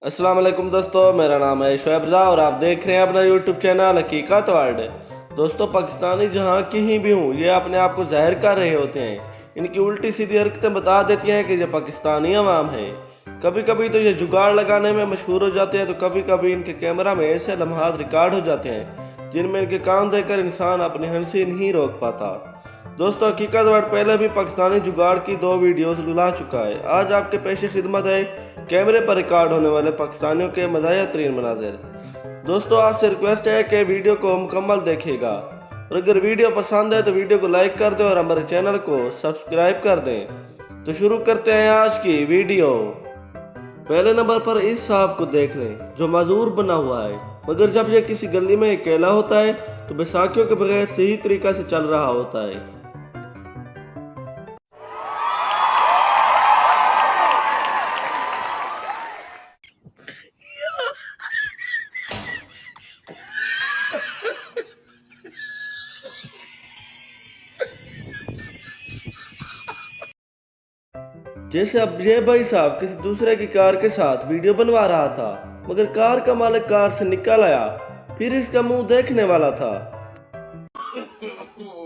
अस्सलाम वालेकुम दोस्तों, मेरा नाम है शोएब रज़ा और आप देख रहे हैं अपना यूट्यूब चैनल हकीकत वर्ल्ड। दोस्तों, पाकिस्तानी जहाँ कहीं भी हूँ ये अपने आप को ज़ाहिर कर रहे होते हैं। इनकी उल्टी सीधी हरकतें बता देती हैं कि ये पाकिस्तानी अवाम है। कभी कभी तो ये जुगाड़ लगाने में मशहूर हो जाते हैं, तो कभी कभी इनके कैमरा में ऐसे लम्हात रिकॉर्ड हो जाते हैं जिनमें इनके काम देखकर इंसान अपनी हंसी नहीं रोक पाता। दोस्तों, हकीकत वर्ड पहले भी पाकिस्तानी जुगाड़ की 2 वीडियोस ला चुका है। आज आपके पेश खिदमत है कैमरे पर रिकॉर्ड होने वाले पाकिस्तानियों के मज़ाहिया तरीन मनाज़िर। दोस्तों, आपसे रिक्वेस्ट है कि वीडियो को मुकम्मल देखिएगा और अगर वीडियो पसंद है तो वीडियो को लाइक कर दें और हमारे चैनल को सब्सक्राइब कर दें। तो शुरू करते हैं आज की वीडियो। पहले नंबर पर इस साहब को देख लें जो माजूर बना हुआ है, मगर जब यह किसी गली में अकेला होता है तो बैसाखियों के बगैर सही तरीका से चल रहा होता है। जैसे अब ये भाई साहब किसी दूसरे की कार के साथ वीडियो बनवा रहा था, मगर कार का मालिक कार से निकल आया, फिर इसका मुंह देखने वाला था।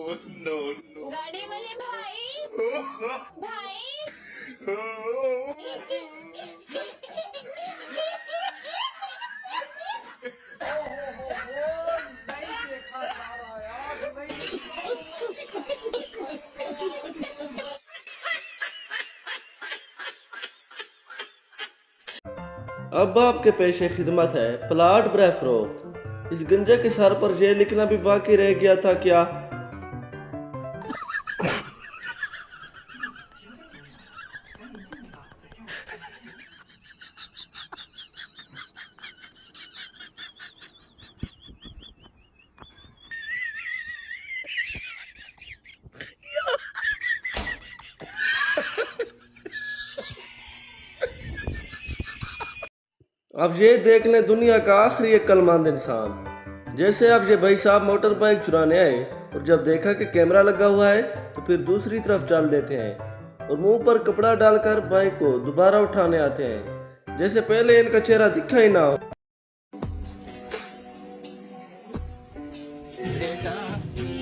गाड़ी वाले भाई भाई अब आपके पेशे खिदमत है प्लाट बरए फरोख्त। इस गंजे के सर पर यह लिखना भी बाकी रह गया था क्या? अब ये देख लें दुनिया का आखिरी अक्लमंद इंसान। जैसे अब ये भाई साहब मोटर बाइक चुराने आए और जब देखा कि कैमरा लगा हुआ है तो फिर दूसरी तरफ चल देते हैं और मुंह पर कपड़ा डालकर बाइक को दोबारा उठाने आते हैं, जैसे पहले इनका चेहरा दिखा ही ना हो। बेटा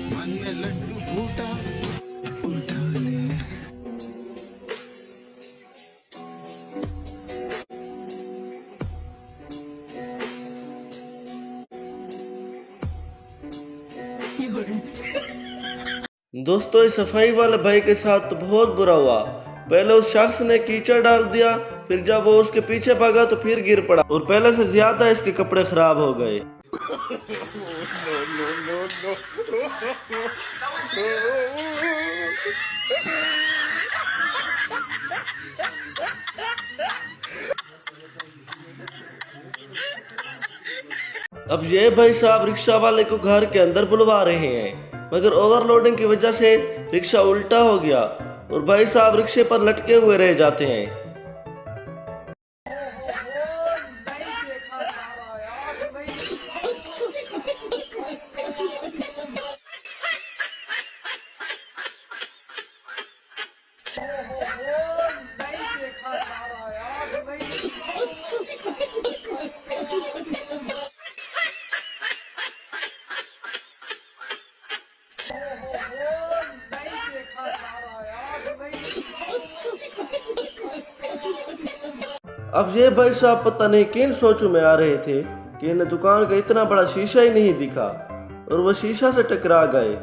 मन में लड्डू फूटा उठा ले। दोस्तों, इस सफाई वाले भाई के साथ तो बहुत बुरा हुआ। पहले उस शख्स ने कीचड़ डाल दिया, फिर जब वो उसके पीछे भागा तो फिर गिर पड़ा और पहले से ज्यादा इसके कपड़े खराब हो गए। अब ये भाई साहब रिक्शा वाले को घर के अंदर बुलवा रहे हैं, मगर ओवरलोडिंग की वजह से रिक्शा उल्टा हो गया और भाई साहब रिक्शे पर लटके हुए रह जाते हैं। अब ये भाई साहब पता नहीं किन सोचों में आ रहे थे कि इन्हें दुकान का इतना बड़ा शीशा ही नहीं दिखा और वो शीशा से टकरा गए।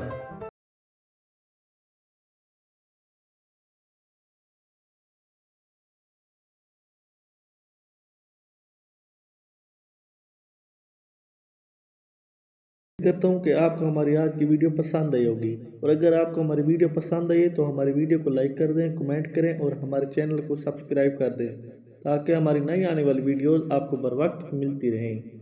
करता हूँ कि आपको हमारी आज की वीडियो पसंद आई होगी और अगर आपको हमारी वीडियो पसंद आई है तो हमारी वीडियो को लाइक कर दें, कमेंट करें और हमारे चैनल को सब्सक्राइब कर दें ताकि हमारी नई आने वाली वीडियोस आपको बर वक्त मिलती रहें।